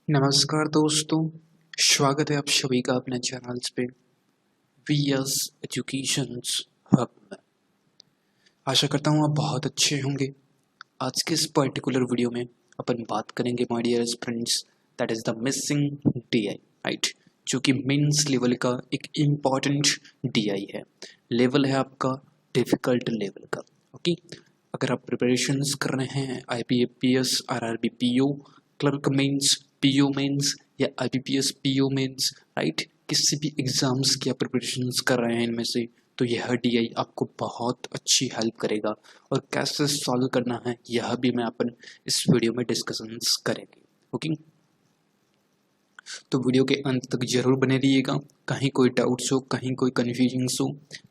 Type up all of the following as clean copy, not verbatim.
नमस्कार दोस्तों, स्वागत है आप सभी का अपने चैनल्स पे वीएस एजुकेशंस हब में। आशा करता हूँ आप बहुत अच्छे होंगे। आज के इस पर्टिकुलर वीडियो में अपन बात करेंगे my dear friends, that is the missing DI, right, जो कि मेंस लेवल का एक इम्पॉर्टेंट डीआई है। लेवल है आपका डिफिकल्ट लेवल का। ओके, अगर आप प्रिपरेशंस कर रहे हैं IBPS, RRB PO, clerk mains, PO mains या आईबीपीएस पीओ मेंस, राइट, किसी भी एग्जाम्स की आप प्रिपरेशंस कर रहे हैं इनमें से, तो यह डीआई आपको बहुत अच्छी हेल्प करेगा। और कैसे सॉल्व करना है यह भी मैं अपन इस वीडियो में डिस्कशंस करेंगे। ओके, तो वीडियो के अंत तक जरूर बने रहिएगा। कहीं कोई डाउट्स हो, कहीं कोई कन्फ्यूजन्स हो,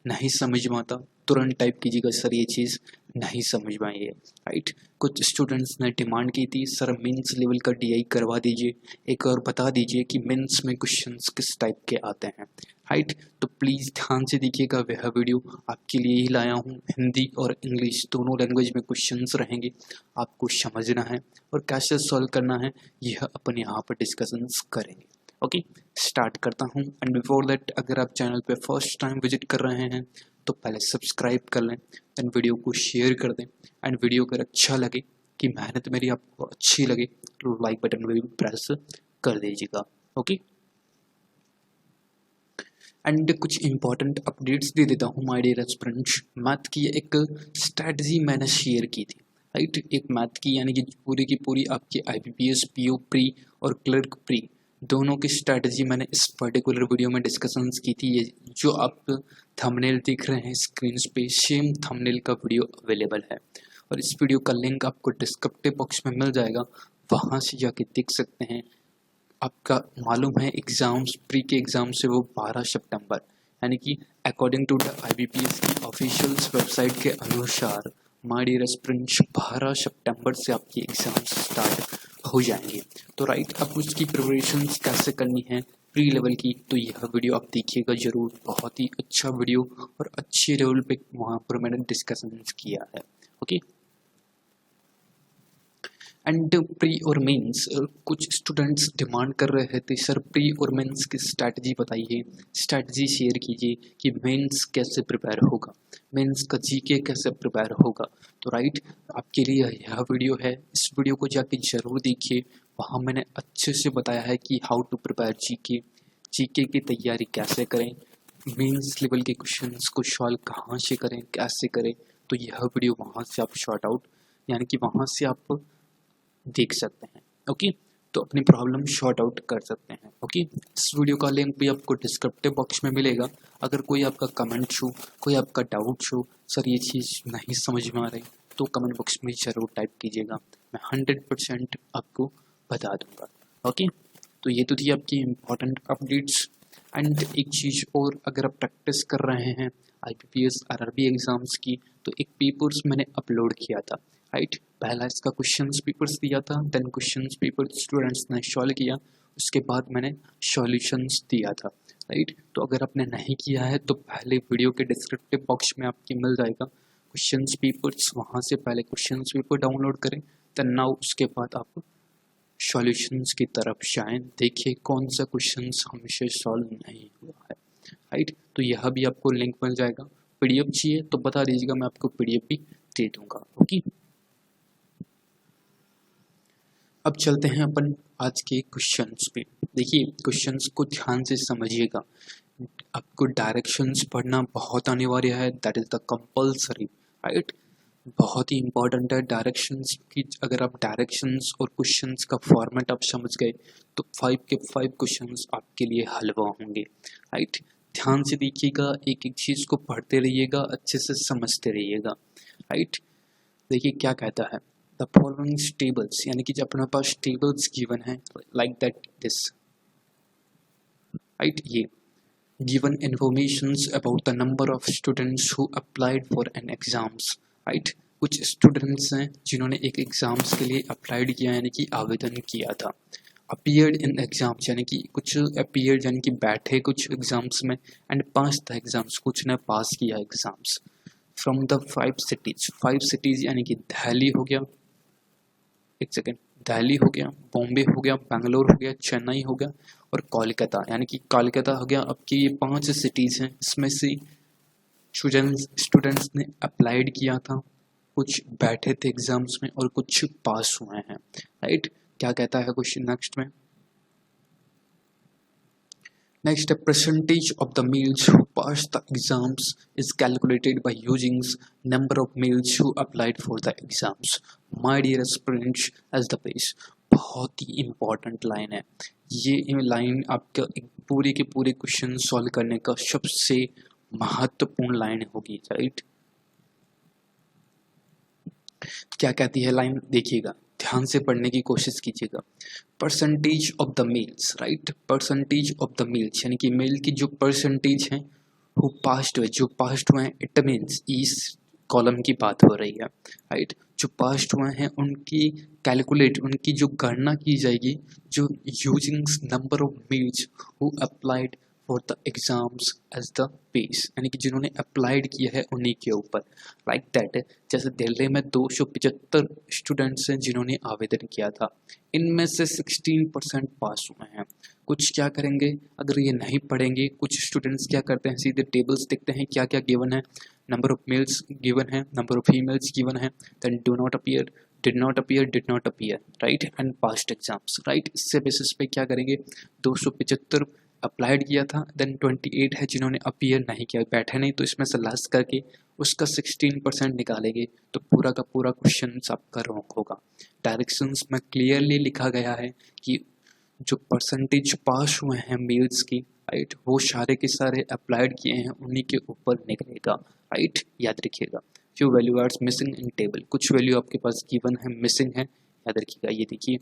नहीं समझ में आता, तुरंत टाइप कीजिएगा सर ये चीज़ नहीं समझ में आई है, राइट। कुछ स्टूडेंट्स ने डिमांड की थी सर मेंस लेवल का डीआई करवा दीजिए, एक और बता दीजिए कि मेंस में क्वेश्चंस किस टाइप के आते हैं, राइट। तो प्लीज़ ध्यान से देखिएगा, वह वीडियो आपके लिए ही लाया हूँ। हिंदी और इंग्लिश दोनों लैंग्वेज में क्वेश्चंस रहेंगे, आपको समझना है और कैसे सॉल्व करना है यह अपन यहाँ पर डिस्कशंस करेंगे। ओके, स्टार्ट करता हूँ। एंड बिफोर दैट, अगर आप चैनल पे फर्स्ट टाइम विजिट कर रहे हैं तो पहले सब्सक्राइब कर लें, एंड वीडियो को शेयर कर दें। एंड वीडियो अगर अच्छा लगे, कि मेहनत मेरी आपको अच्छी लगे, तो लाइक बटन में भी प्रेस कर दीजिएगा। ओके, एंड कुछ इंपॉर्टेंट अपडेट्स दे देता हूँ माय डियर एस्पिरेंट्स। मैथ की एक स्ट्रैटेजी मैंने शेयर की थी, राइट। एक मैथ की यानी कि पूरी की पूरी आपकी आईबीपीएस पीओ प्री और क्लर्क प्री दोनों की स्ट्रैटेजी मैंने इस पर्टिकुलर वीडियो में डिस्कशंस की थी। ये जो आप थंबनेल देख रहे हैं स्क्रीन पे, सेम थंबनेल का वीडियो अवेलेबल है और इस वीडियो का लिंक आपको डिस्क्रिप्टिव बॉक्स में मिल जाएगा, वहाँ से जाके देख सकते हैं। आपका मालूम है एग्ज़ाम्स, प्री के एग्ज़ाम से वो 12 सितंबर, यानी कि अकॉर्डिंग टू द आईबीपीएस की ऑफिशियल वेबसाइट के अनुसार माय डियर एस्पिरेंट्स 12 सितंबर से आपकी एग्ज़ाम्स स्टार्ट हो जाएंगे। तो राइट, अब उसकी प्रिपरेशंस कैसे करनी है प्री लेवल की, तो यह वीडियो आप देखिएगा ज़रूर। बहुत ही अच्छा वीडियो और अच्छे लेवल पे वहाँ पर मैंने डिस्कशंस किया है। ओके, एंड प्री और मेंस, कुछ स्टूडेंट्स डिमांड कर रहे थे सर प्री और मेंस की स्ट्रैटेजी बताइए, स्ट्रैटेजी शेयर कीजिए कि मेंस कैसे प्रिपेयर होगा, मेंस का जीके कैसे प्रिपेयर होगा। तो राइट, आपके लिए यह वीडियो है, इस वीडियो को जाके जरूर देखिए। वहाँ मैंने अच्छे से बताया है कि how to prepare GK, GK की तैयारी कैसे करें, मेंस लेवल के क्वेश्चंस को सॉल्व कहाँ से करें, कैसे करें। तो यह वीडियो वहाँ से आप शॉर्ट आउट, यानी कि वहाँ से आप देख सकते हैं। ओके, तो अपनी प्रॉब्लम शॉर्ट आउट कर सकते हैं। ओके, इस वीडियो का लिंक भी आपको डिस्क्रिप्टिव बॉक्स में मिलेगा। अगर कोई आपका कमेंट हो, कोई आपका डाउट हो, सर ये चीज़ नहीं समझ में आ रही, तो कमेंट बॉक्स में ज़रूर टाइप कीजिएगा, मैं 100% आपको बता दूंगा। ओके, तो ये तो थी आपकी इम्पोर्टेंट अपडेट्स। एंड एक चीज़ और, अगर आप प्रैक्टिस कर रहे हैं आईबीपीएस आरआरबी एग्ज़ाम्स की, तो एक पेपर्स मैंने अपलोड किया था, राइट। पहला इसका क्वेश्चंस पेपर्स दिया था, देन क्वेश्चंस पेपर स्टूडेंट्स ने सॉल्व किया, उसके बाद मैंने सॉल्यूशंस दिया था, राइट। तो अगर आपने नहीं किया है तो पहले वीडियो के डिस्क्रिप्टिव बॉक्स में आपकी मिल जाएगा क्वेश्चंस पेपर्स, वहाँ से पहले क्वेश्चंस पेपर डाउनलोड करें, देन नाउ उसके बाद आप सॉल्यूशंस की तरफ जाएं, देखिए कौन सा क्वेश्चंस हमसे सॉल्व नहीं हुआ है, राइट। तो यह भी आपको लिंक मिल जाएगा। पीडीएफ चाहिए तो बता दीजिएगा, मैं आपको पीडीएफ भी दे दूंगा। ओके, अब चलते हैं अपन आज के क्वेश्चंस पे। देखिए क्वेश्चंस को ध्यान से समझिएगा, आपको डायरेक्शंस पढ़ना बहुत अनिवार्य है, that is the compulsory, right. बहुत ही इंपॉर्टेंट है डायरेक्शंस की। अगर आप डायरेक्शंस और क्वेश्चंस का फॉर्मेट आप समझ गए तो 5 के 5 क्वेश्चंस आपके लिए हलवा होंगे, राइट। ध्यान से देखिएगा, एक एक चीज़ को पढ़ते रहिएगा, अच्छे से समझते रहिएगा, राइट। देखिए क्या कहता है, द फॉलोइंग टेबल्स, यानी कि जब अपने पास टेबल्स गिवन है लाइक दैट दिस, राइट। ये given informations about the number of students who applied for an exams, right। कुछ स्टूडेंट्स हैं जिन्होंने एक एग्जाम्स के लिए अप्लाइड किया, यानी कि आवेदन किया था। अपीयर्ड इन एग्जाम्स, यानी कि कुछ अपीयर्ड यानी कि बैठे कुछ एग्जाम्स में, एंड पास द एग्जाम्स, कुछ ने पास किया exams. From the 5 cities, 5 cities यानी कि दिल्ली हो गया, एक सेकेंड, दिल्ली हो गया, बॉम्बे हो गया, बेंगलोर हो गया, चेन्नई हो गया और कोलकाता, यानी कि कोलकाता हो गया। अब की ये 5 सिटीज़ हैं, इसमें से स्टूडेंट्स ने अप्लाइड किया था, कुछ बैठे थे एग्जाम्स में और कुछ पास हुए हैं, राइट। क्या कहता है क्वेश्चन नेक्स्ट में? Next, a percentage of the males who passed the exams is calculated by using number of males who applied for the exams. My dear aspirants, as the base. बहुत ही important line है ये line, आपका एक पूरे के पूरे question solve करने का सबसे महत्वपूर्ण लाइन होगी, राइट। क्या कहती है लाइन, देखिएगा, ध्यान से पढ़ने की कोशिश कीजिएगा। Percentage of the mails, right, percentage of the mails, यानी कि मेल की जो परसेंटेज है हु पास्ड हुए, जो पास्ड हुए हैं, इट मीन्स इस कॉलम की बात हो रही है, राइट। जो पास्ड हुए हैं उनकी कैलकुलेट, उनकी जो गणना की जाएगी, जो using number of males who applied for the exams as the base, यानी कि जिन्होंने अप्लाइड किया है उन्हीं के ऊपर, लाइक दैट। जैसे दिल्ली में 275 स्टूडेंट्स हैं जिन्होंने आवेदन किया था, इनमें से 16% पास हुए हैं। कुछ क्या करेंगे, अगर ये नहीं पढ़ेंगे, कुछ स्टूडेंट्स क्या करते हैं, सीधे टेबल्स देखते हैं क्या क्या गिवन है, नंबर ऑफ मेल्स गिवन है, नंबर ऑफ फीमेल्स गिवन है, then do not appear, did not appear, did not appear, right, and past exams, right. इससे बेसिस पे क्या करेंगे, 275 अप्लाइड किया था, देन 28 है जिन्होंने अपीयर नहीं किया, बैठे नहीं, तो इसमें से लास्ट करके उसका 16% निकालेंगे, तो पूरा का पूरा क्वेश्चन आपका रॉन्ग होगा। डायरेक्शंस में क्लियरली लिखा गया है कि जो परसेंटेज पास हुए हैं मेल्स की, राइट, वो सारे के सारे अप्लाइड किए हैं उन्हीं के ऊपर निकलेगा, राइट, याद रखिएगा। Few value are missing in table, कुछ वैल्यू आपके पास गिवन है, मिसिंग है, याद रखिएगा। ये देखिए,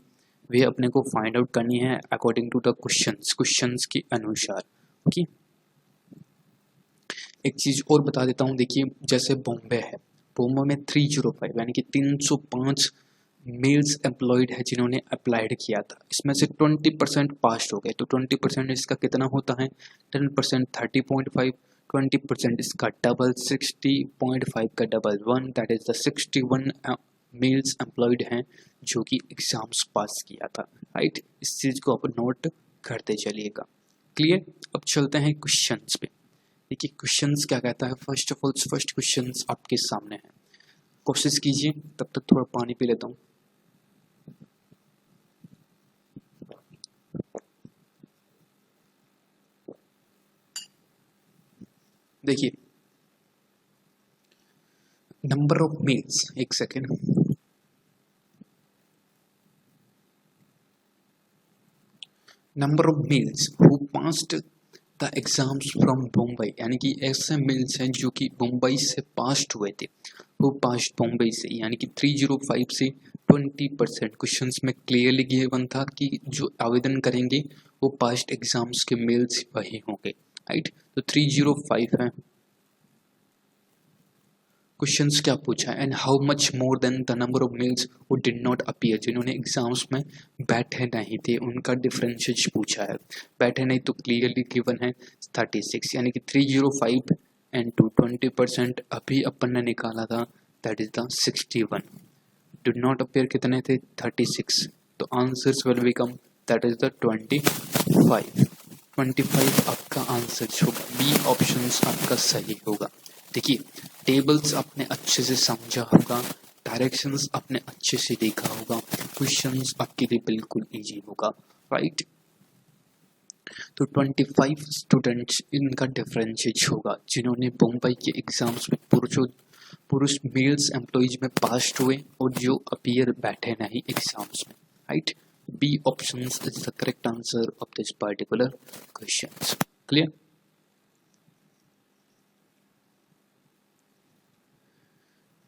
वे अपने को फाइंड आउट करनी है अकॉर्डिंग टू द क्वेश्चंस के अनुसार, ओके। एक चीज और बता देता हूँ, देखिए जैसे बॉम्बे है, बॉम्बे में 305 यानी कि 305 मेल्स एम्प्लॉयड है जिन्होंने अप्लाइड किया था, इसमें से 20% पास हो गए, तो 20% इसका कितना होता है, 10% 30.5, 20% इसका डबल 60.5 का double 1, that is the 61 males employed हैं जो कि एग्जाम्स पास किया था, राइट। इस चीज़ को आप नोट करते चलिएगा, क्लियर। अब चलते हैं क्वेश्चंस पे। देखिए क्वेश्चंस क्या कहता है, first of all first questions आपके सामने है, कोशिश कीजिए, तब तक थोड़ा पानी पी लेता हूँ। देखिए नंबर ऑफ मेल्स, एक second, number of males who passed the exams from Mumbai, यानी कि ऐसे मेल्स हैं जो कि मुंबई से पास्ड हुए थे, हु पास्ड मुंबई से, यानी कि 305 से 20%। क्वेश्चंस में क्लियरली गिवन था कि जो आवेदन करेंगे वो पास्ट एग्जाम्स के मेल्स वही होंगे, राइट। तो 305 है। क्वेश्चंस क्या पूछा, and how much more than the number of males who did not appear, जिन्होंने एग्जाम्स में बैठे नहीं थे, उनका डिफरेंशिएट पूछा है। बैठे नहीं तो क्लियरली गिवन है 36, यानी कि 305 एंड टू 20% अभी अपन ने निकाला था, that is the 61। Did not appear कितने थे, 36, तो answers will become that is the 25 आपका आंसर होगा, बी ऑप्शन आपका सही होगा। देखिए टेबल्स आपने अच्छे से समझा होगा, डायरेक्शंस आपने अच्छे से देखा होगा, क्वेश्चंस आपके लिए बिल्कुल इजी होगा, राइट। तो 25 स्टूडेंट्स इनका डिफरेंशिएट होगा जिन्होंने मुंबई के एग्जाम्स में पुरुष मेल्स एम्प्लॉइज में पास हुए और जो अपीयर बैठे नहीं एग्जाम्स में, right. B option is the correct answer of this particular question, clear.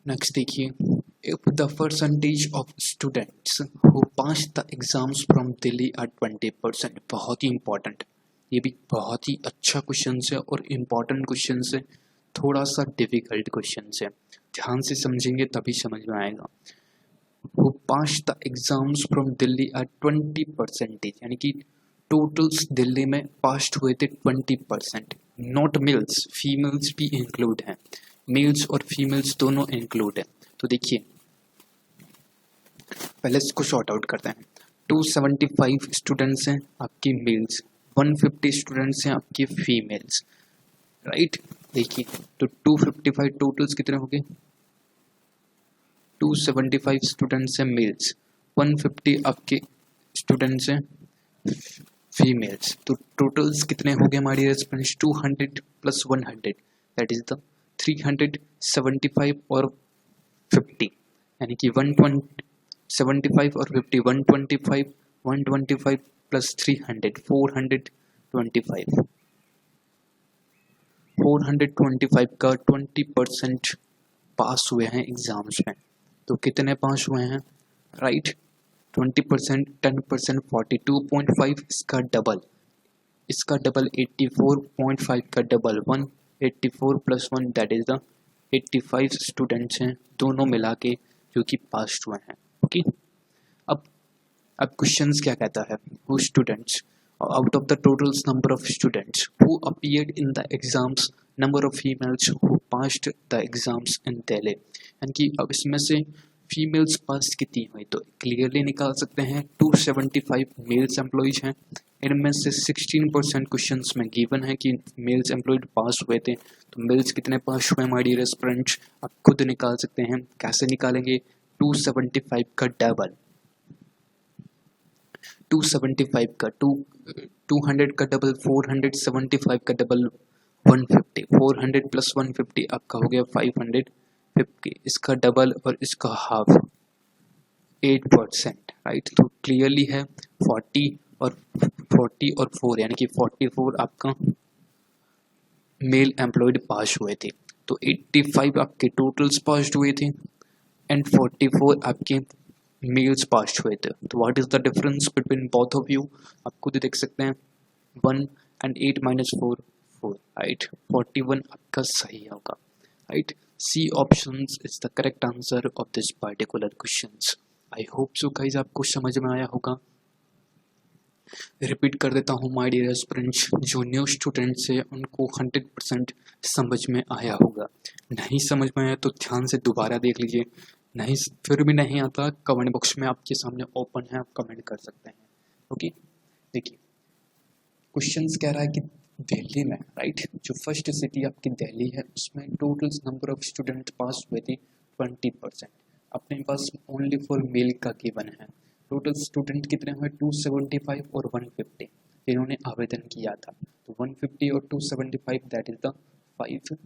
Next देखिए, if the percentage of students who passed the exams from Delhi are 20%, बहुत ही important, ये भी बहुत ही अच्छा क्वेश्चन है और इम्पॉर्टेंट क्वेश्चन है, थोड़ा सा डिफिकल्ट क्वेश्चन है, ध्यान से समझेंगे तभी समझ में आएगा। who passed the exams from Delhi are 20%, यानी कि टोटल्स दिल्ली में पास्ट हुए थे 20%, नॉट मेल्स, फीमेल्स भी इंक्लूड हैं, मेल्स और फीमेल्स दोनों इंक्लूड है। तो देखिए पहले इसको शॉर्ट आउट करते हैं। 275 स्टूडेंट्स हैं आपकी मेल्स, 150 स्टूडेंट्स हैं आपके फीमेल्स, राइट। देखिए तो 255 टोटल्स कितने हो गए, 275 स्टूडेंट्स हैं मेल्स, 150 आपके स्टूडेंट्स हैं फीमेल्स, तो टोटल्स कितने हो गए हमारी response, 200 plus 100 that is the 375 और 50, यानी कि 175 और 50, 125 125 प्लस 300 425 425 का 20% पास हुए हैं एग्जाम्स में। तो कितने पास हुए हैं, राइट, 20%, 10%, 42.5, इसका डबल 84.5 का double 184 plus 1 that is the 85 students हैं दोनों मिला के जो कि पास हुए हैं। ओके, अब क्वेश्चंस क्या कहता है, who students out of the total number of students who appeared in the exams, number of females who passed the exams in Delhi, यानी कि अब इसमें से फीमेल्स पास कितनी हुई तो क्लियरली निकाल सकते हैं। 275 मेल्स एम्प्लॉयज हैं, इनमें से 16% क्वेश्चंस में गिवन है कि मेल्स एम्प्लॉयड पास हुए थे, तो मेल्स कितने पास हुए माय डियर स्टूडेंट्स आप खुद निकाल सकते हैं। कैसे निकालेंगे, 275 का डबल, 275 का 200 का डबल 475 का डबल 150, 400 प्लस 150 आपका हो गया 550, इसका डबल और इसका हाफ 8%, राइट। तो क्लियरली है 40 और 4 यानी कि 44 आपका मेल एम्प्लॉयड पास हुए थे, तो 85 आपके टोटल्स पास हुए थे एंड 44 आपके मेल्स पास हुए थे। तो what is the difference between both of you, आप खुद देख सकते हैं, 1 and 8 minus 4 4, राइट, 41 आपका सही होगा, right. C options is the correct answer of this particular questions. I hope so guys आपको समझ में आया होगा। रिपीट कर देता हूँ माय डियर एस्पिरेंट्स, जो न्यू स्टूडेंट्स है उनको 100% समझ में आया होगा, नहीं समझ में आया तो ध्यान से दोबारा देख लीजिए, नहीं फिर भी नहीं आता कमेंट बॉक्स में आपके सामने ओपन है, आप कमेंट कर सकते हैं। ओके, देखिए क्वेश्चंस कह रहा है कि दिल्ली में, राइट, जो फर्स्ट सिटी आपकी दिल्ली है उसमें टोटल नंबर ऑफ स्टूडेंट पास हुए थे 20%, अपने पास ओनली फॉर मेल का गिवन है। टोटल स्टूडेंट कितने हुए, 275 और 150 जिन्होंने आवेदन किया था, तो 150 और 275 that is the 5,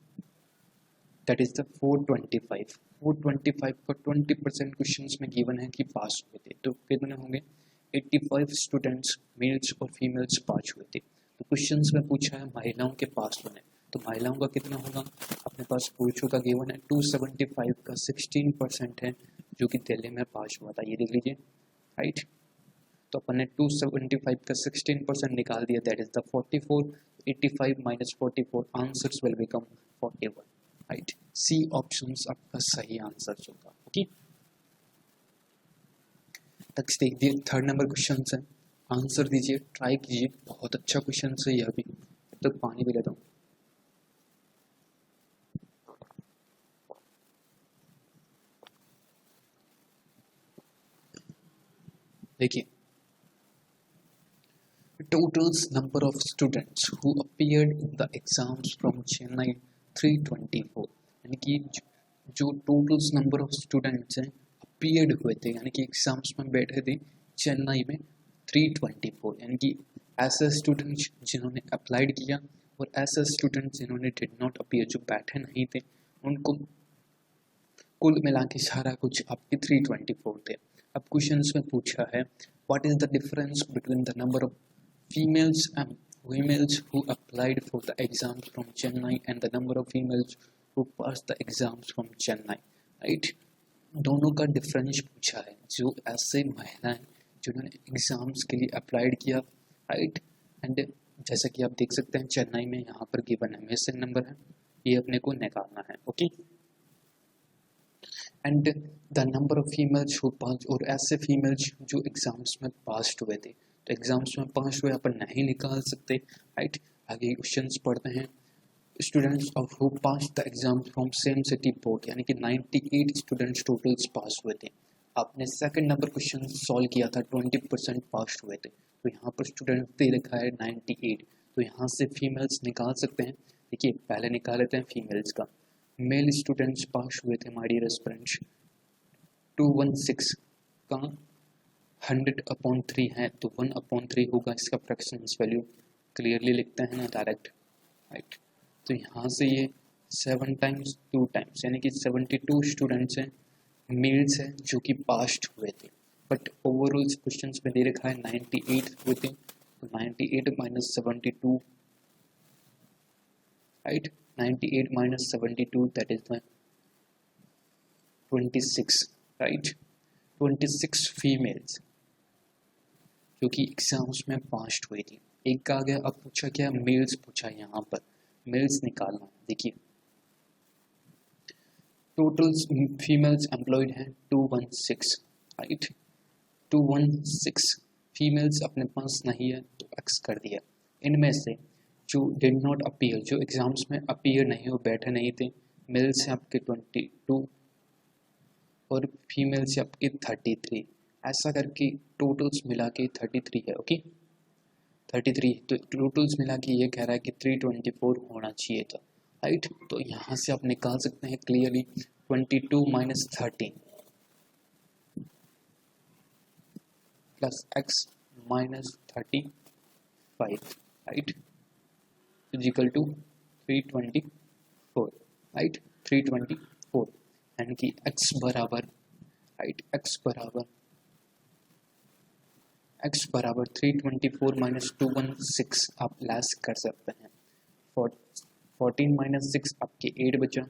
that is the 425, 425 का 20% क्वेश्चंस में गिवन है कि पास हुए थे, तो कितने होंगे, 85 स्टूडेंट्स मेल्स और फीमेल्स पास हुए थे। तो क्वेश्चंस में पूछा है महिलाओं के पास होने, तो महिलाओं का कितना होगा, अपने पास पुरुषों का गिवन है 275 का 16% है जो कि दिल्ली में पास हुआ था, ये देख लीजिए, राइट। तो अपन ने 275 का 16% निकाल दिया, that is the 44, 85 minus 44, answers will become 41, right. C options आपका सही आंसर होगा। ओके, तक देखिए थर्ड नंबर क्वेश्चन है, आंसर दीजिए, ट्राई कीजिए, बहुत अच्छा क्वेश्चन है यह भी। तब तक पानी भी लेता हूँ। देखिए, totals number of students who appeared in the exams from Chennai 324, यानी कि जो टोटल्स नंबर ऑफ स्टूडेंट्स हैं अपीयर्ड हुए थे, यानी कि एग्जाम्स में बैठे थे चेन्नई में 324, यानी कि ऐसे स्टूडेंट्स जिन्होंने अप्लाइड किया और ऐसे स्टूडेंट्स जिन्होंने डिड नॉट अपीयर, जो बैठे नहीं थे, उनको कुल मिला के सारा कुछ आपके 324 थे। अब क्वेश्चंस में पूछा है what is the difference between the number of females and females who applied for the exams from Chennai and the number of females who passed the exams from Chennai, right। दोनों का difference पूछा है, जो ऐसे महिलाएं जिन्होंने exams के लिए अप्लाइड किया, राइट, एंड जैसा कि आप देख सकते हैं चेन्नई में यहाँ पर गिवन है मिसिंग नंबर है, ये अपने को निकालना है। Okay, and the number of females who पास, और ऐसे फीमेल्स जो एग्जाम्स में पास हुए थे, तो एग्जाम्स में पास हुए अपन नहीं निकाल सकते, राइट। आगे क्वेश्चंस पढ़ते हैं, students of who pass the exam from same city board, यानी कि 98 स्टूडेंट्स टोटल्स पास हुए थे। आपने सेकंड नंबर क्वेश्चन सॉल्व किया था 20% पास हुए थे, तो यहाँ पर स्टूडेंट दे रखा है 98, तो यहाँ से फीमेल्स निकाल सकते हैं। देखिए पहले निकाल लेते हैं फीमेल्स का। मेल स्टूडेंट्स पास हुए थे माय डियर एस्पिरेंट्स 216 का 100/3 है, तो 1/3 होगा इसका फ्रैक्शंस वैल्यू। क्लियरली लिखते हैं ना डायरेक्ट, राइट। तो यहाँ से ये 7 टाइम्स 2 टाइम्स यानी कि 72 स्टूडेंट्स हैं, मेल्स हैं जो कि पास्ड हुए थे। बट ओवरऑल क्वेश्चन में दे रखा है 98 हुए थे, तो 98 minus 72, right. 98 minus 72 that is 26, right. 26 females जो कि एग्जाम्स में पास्ड हुई थी। एक का आ गया, अब पूछा क्या, मेल्स पूछा। यहाँ पर मेल्स निकालना है। देखिए टोटल फीमेल्स एम्प्लॉयड हैं 216, राइट। 216 फीमेल्स अपने पास नहीं है तो एक्स कर दिया। इनमें से जो डिड नॉट अपीयर, जो एग्जाम्स में अपीयर नहीं हो, बैठे नहीं थे, मेल्स हैं आपके 22 और फीमेल्स हैं आपके 33। ऐसा करके टोटल्स मिला के 33 है, ओके 33। तो टोटल्स मिला के ये कह रहा है कि 324 होना चाहिए था, राइट। तो यहाँ से आप निकाल सकते हैं clearly 22 minus 13 plus X minus 35, right, is equal to 324, right. 324 यानी कि एक्स बराबर, राइट, एक्स बराबर 324 माइनस 216 आप लेस कर सकते हैं। 14 माइनस 6 आपके 8 बचा,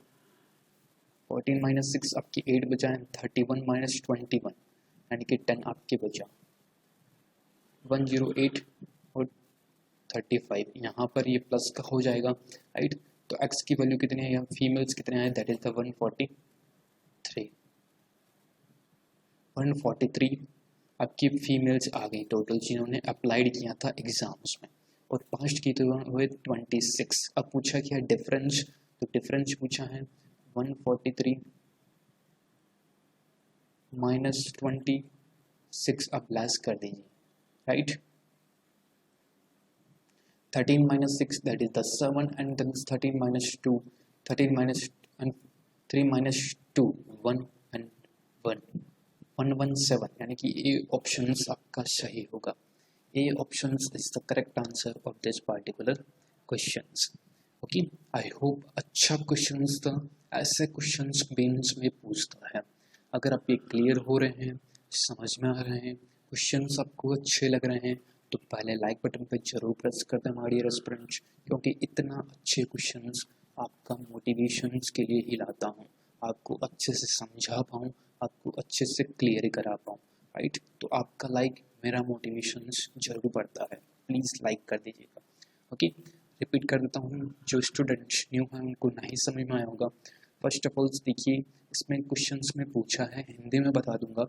14 माइनस 6 आपके 8 बचा है। 31 माइनस 21 यानी कि 10 आपके बचा। 108 और 35 यहाँ पर ये प्लस का हो जाएगा, राइट। तो एक्स की वैल्यू कितनी है, यहाँ फीमेल्स कितने हैं, दैट इज द 143 आपकी फीमेल्स आ गई टोटल जिन्होंने अप्लाइड किया था एग्जाम्स में, और पास्ट की तो हुए 26। अब पूछा क्या डिफरेंस, तो डिफरेंस पूछा है 143 माइनस 26 आप लेस कर दीजिए, right. 13 minus 6 that is the 7 and then 13 minus 2, 13 minus 3 minus 2 1 and 1 117 यानी कि ए ऑप्शन आपका सही होगा। A option is the correct answer of this particular questions, okay. I hope अच्छा क्वेश्चंस था। ऐसे क्वेश्चंस मेंस में पूछता है। अगर आप ये क्लियर हो रहे हैं, समझ में आ रहे हैं, क्वेश्चंस आपको अच्छे लग रहे हैं, तो पहले लाइक बटन पे जरूर प्रेस कर दें माय डियर एस्पिरेंट्स, क्योंकि इतना अच्छे क्वेश्चंस आपका मोटिवेशंस के लिए ही लाता हूँ, आपको अच्छे से समझा पाऊँ, आपको अच्छे से क्लियर करा पाऊँ, राइट। तो आपका लाइक मेरा मोटिवेशंस जरूर बढ़ता है, प्लीज़ लाइक कर दीजिएगा, ओके। रिपीट कर देता हूँ, जो स्टूडेंट्स न्यू हैं उनको नहीं समझ में आया होगा। फर्स्ट ऑफ ऑल देखिए, इसमें क्वेश्चंस में पूछा है, हिंदी में बता दूंगा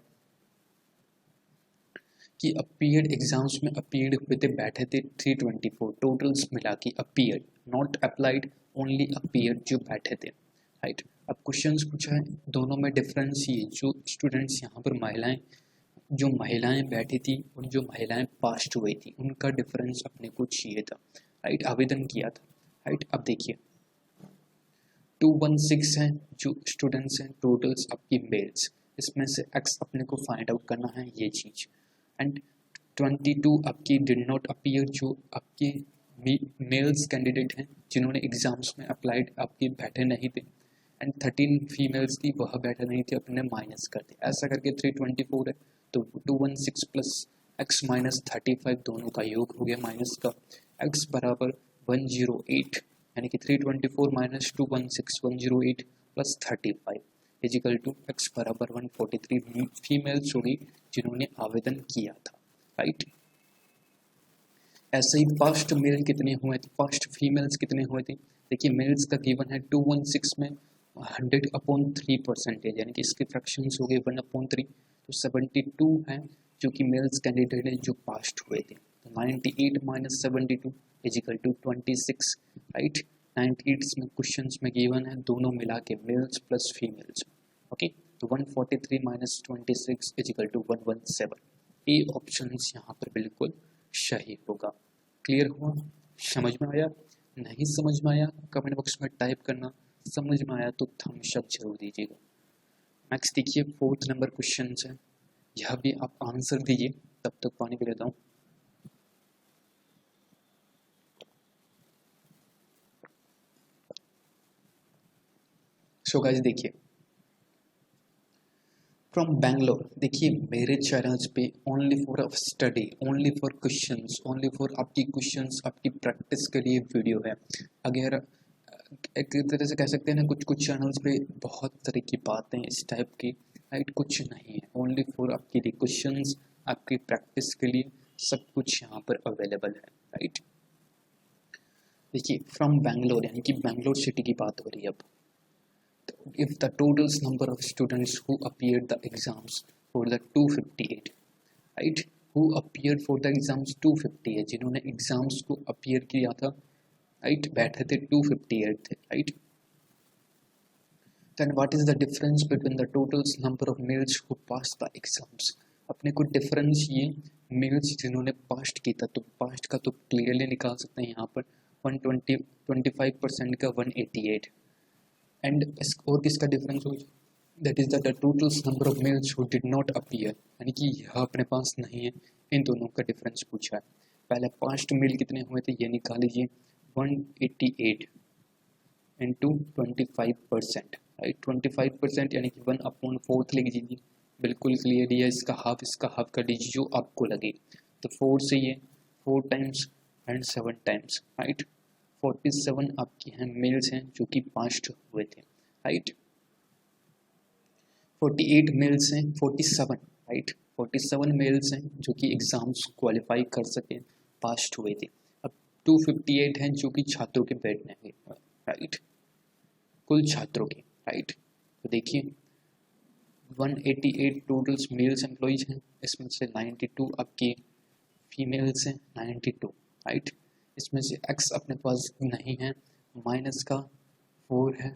कि अपीयर्ड एग्जाम्स में अपीयर्ड हुए थे, बैठे थे 324 टोटल्स मिला के appeared, not applied, only appeared जो बैठे थे, राइट। अब क्वेश्चंस पूछा है, दोनों में डिफरेंस ये, जो स्टूडेंट्स यहाँ पर जो महिलाएं बैठी थी और जो महिलाएं पास्ट हुई थी, उनका डिफरेंस अपने को चाहिए था, राइट, आवेदन किया था, राइट। अब देखिए 216 हैं जो स्टूडेंट्स हैं, टोटल्स आपकी मेल्स, इसमें से एक्स अपने को फाइंड आउट करना है, ये चीज़। एंड 22 आपकी डिड नॉट अपीयर, जो आपके मेल्स कैंडिडेट हैं जिन्होंने एग्जाम्स में अप्लाइड आपके बैठे नहीं थे। एंड 13 फीमेल्स थी, वह बैठे नहीं थे, अपने माइनस कर दिया। ऐसा करके 324 है, तो 216 प्लस एक्स माइनस 35 दोनों का योग हो गया माइनस का। एक्स बराबर 108 यानी कि 324 minus 216 108 plus 35 is equal to X बराबर 143 फीमेल्स होगी जिन्होंने आवेदन किया था, राइट। ऐसे ही फर्स्ट मेल कितने हुए थे, फर्स्ट फीमेल्स कितने हुए थे, देखिए मेल्स का गिवन है 216 में 100/3% यानी कि इसके फ्रैक्शंस हो गए 1/3, तो 72 हैं जो कि मेल्स कैंडिडेट हैं जो पास्ट हुए थे। तो 98 माइनस 72 इजिकल टू 26, राइट। 98 में क्वेश्चंस में गिवन है, दोनों मिला के मेल्स प्लस फीमेल्स, ओके। तो 143 minus 26 is equal to 117। A option यहाँ पर बिल्कुल सही होगा। क्लियर हुआ? समझ में आया? नहीं समझ में आया कमेंट बॉक्स में टाइप करना, समझ में आया तो थम्स अप जरूर दीजिएगा। नेक्स्ट देखिए 4th नंबर क्वेश्चन है, यह भी आप आंसर दीजिए, तब तक पानी पी लेता हूँ। सो गाइस देखिए, फ्रॉम बैंगलोर, देखिए मेरे चैनल्स पे only for study, only for questions, only for आपकी क्वेश्चंस, आपकी प्रैक्टिस के लिए वीडियो है। अगर एक तरह से कह सकते हैं ना, कुछ कुछ चैनल्स पे बहुत तरह की बातें इस टाइप की, राइट, कुछ नहीं है, ओनली फॉर आपके लिए क्वेश्चंस, आपकी प्रैक्टिस के लिए सब कुछ यहाँ पर अवेलेबल है, राइट। देखिए फ्रॉम बैंगलोर यानी कि बैंगलोर सिटी की बात हो रही है अब। If the total number of students who appeared the exams for the 258, right, who appeared for the exams 258, जिन्होंने एग्जाम्स को अपीयर किया था, राइट, बैठे थे 258 थे, right, then what is the difference between the total number of males who passed the exams? अपने को difference ये मेल्स जिन्होंने पास्ट किया था, तो पास्ट का तो क्लियरली निकाल सकते हैं यहाँ पर 25% का 188, एंड और किसका डिफरेंस हो, that is the total number of males who did not appear, यानी कि यह अपने पास नहीं है, इन दोनों का डिफरेंस पूछा है। पहले पास्ट मेल कितने हुए थे ये निकाल लीजिए, 188 इंटू 25%, राइट, 25% यानी कि 1/4 लिख दीजिए, बिल्कुल क्लियर है, इसका हाफ कर दीजिए जो आपको लगे, तो 4 से ये 4 टाइम्स एंड 7 टाइम्स, राइट, 47 आपके हैं मेल्स हैं जो कि पास्ट हुए थे, राइट, 48 मेल्स हैं, 47, राइट, 47 मेल्स हैं जो कि एग्जाम्स क्वालिफाई कर सके, पास्ट हुए थे। अब 258 हैं जो कि छात्रों के बैठने हैं, राइट, कुल छात्रों के, राइट, तो देखिए 188 टोटल्स मेल्स एम्प्लॉइज हैं, इसमें से 92 आपके फीमेल्स हैं, 92, राइट, इसमें से x अपने पास नहीं है, माइनस का 4 है,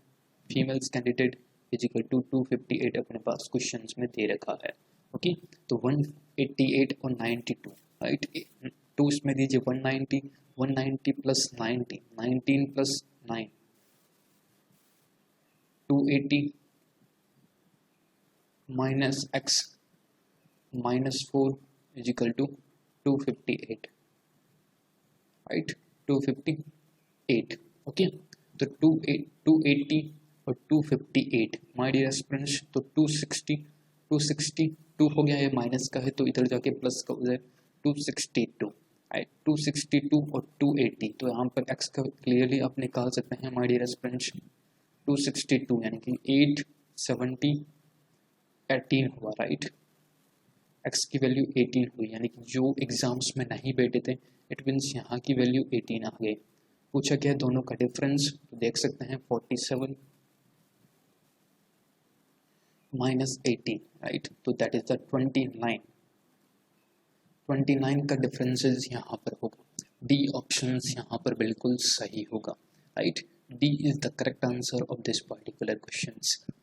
females candidate is equal to 258 अपने पास क्वेश्चंस में दे रखा है, ओके, तो 188 और 92, राइट, 2 इसमें दीजिए 190, 190 plus 90, 19 plus 9, 280 minus x minus 4 is equal to 258, right, 258, okay, तो 280 और 258 माय डियर स्टूडेंट्स, तो 262 हो गया, ये माइनस का है तो इधर जाके प्लस का हो जाए 262, राइट, 262 और 280, तो यहाँ पर x का क्लियरली आप निकाल सकते हैं माय डियर स्टूडेंट्स, 262 यानी कि 8 70 18 हुआ, राइट, x की वैल्यू 18 हुई, यानी कि जो एग्जाम्स में नहीं बैठे थे, इट मीन्स यहाँ की वैल्यू 18 आ गई। पूछा गया दोनों का डिफरेंस, तो देख सकते हैं 47 माइनस 18, राइट, तो दैट इज द 29 का डिफरेंसेस यहाँ पर होगा, डी ऑप्शन यहाँ पर बिल्कुल सही होगा, right, D is the correct answer of this particular question.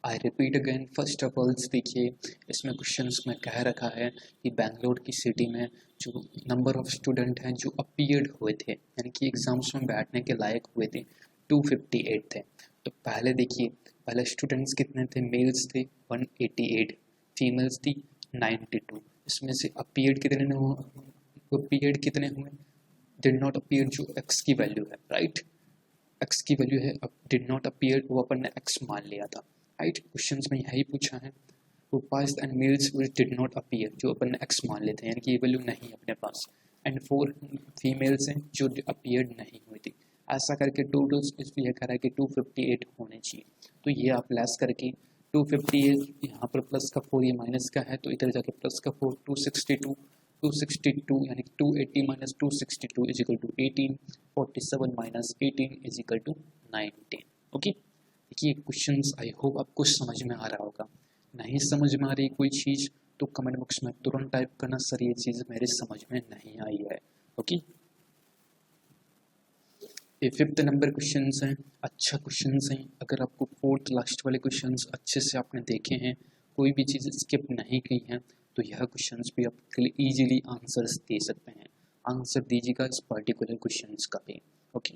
I repeat again, first of all देखिए इसमें क्वेश्चंस में कह रखा है कि बैंगलोर की सिटी में जो नंबर ऑफ स्टूडेंट हैं जो अपीयर्ड हुए थे, यानी कि एग्जाम्स में बैठने के लायक हुए थे, 258 थे। तो पहले देखिए, पहले स्टूडेंट्स कितने थे, मेल्स थे 188, फीमेल्स थी 92, इसमें से अपीयर्ड कितने हुए, अपीयर्ड कितने हुए, डिड नॉट अपीयर जो एक्स की वैल्यू है, राइट, एक्स की वैल्यू है, अब डिड नॉट अपीयर वो अपन ने एक्स मान लिया था, राइट, क्वेश्चंस में यही पूछा है, वो पास and males which did not appear जो अपन ने एक्स मान लेते हैं, यानी कि ये वैल्यू नहीं अपने पास, एंड 4 फीमेल्स हैं जो अपीयर नहीं हुई थी, ऐसा करके टोटल्स इसलिए कह रहा है कि 258 होने चाहिए, तो ये आप लेस करके 258 यहाँ पर प्लस का 4 ये माइनस का है, तो इधर जाके प्लस का 4 262 यानी कि 280 minus 262 is equal to 18, 47 minus 18 is equal to 19, okay. देखिए क्वेश्चंस आई होप आपको समझ में आ रहा होगा, नहीं समझ में आ रही कोई चीज़ तो कमेंट बॉक्स में तुरंत टाइप करना, सर ये चीज़ मेरे समझ में नहीं आई है, ओके। ये 5th नंबर क्वेश्चन हैं, अच्छा क्वेश्चन हैं, अगर आपको 4th लास्ट वाले क्वेश्चन अच्छे से आपने देखे हैं, कोई भी चीज़ स्किप नहीं की है तो यह क्वेश्चंस भी आपके लिए इजीली आंसर्स दे सकते हैं। आंसर दीजिएगा इस पर्टिकुलर क्वेश्चंस का भी। ओके,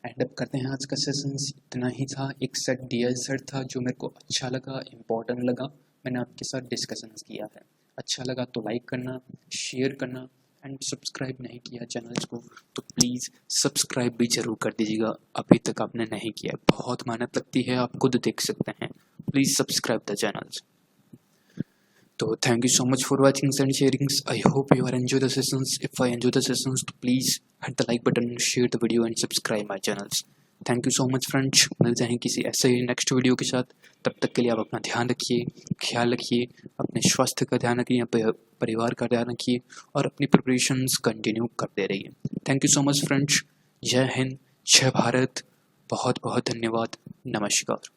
एंड अप करते हैं आज का सेशंस। इतना ही था, एक सेट DI सेट था जो मेरे को अच्छा लगा, इम्पोर्टेंट लगा, मैंने आपके साथ डिस्कशंस किया है। अच्छा लगा तो लाइक करना, शेयर करना, एंड सब्सक्राइब नहीं किया चैनल्स को तो प्लीज़ सब्सक्राइब भी ज़रूर कर दीजिएगा, अभी तक आपने नहीं किया। बहुत मेहनत लगती है, आप खुद देख सकते हैं। Please subscribe the channels. So thank you so much for watching and sharing. I hope you are enjoy the sessions. If I enjoy the sessions, तो please hit the like button, share the video and subscribe my channels. Thank you so much friends. मिलते हैं किसी ऐसे ही next video के साथ। तब तक के लिए आप अपना ध्यान रखिए, ख्याल रखिए, अपने स्वास्थ्य का ध्यान रखिए, परिवार का ध्यान रखिए और अपनी प्रिपरेशंस कंटिन्यू करते रहिए। Thank you so much friends. जय हिंद, जय भारत, बहुत बहुत धन्यवाद, नमस्कार।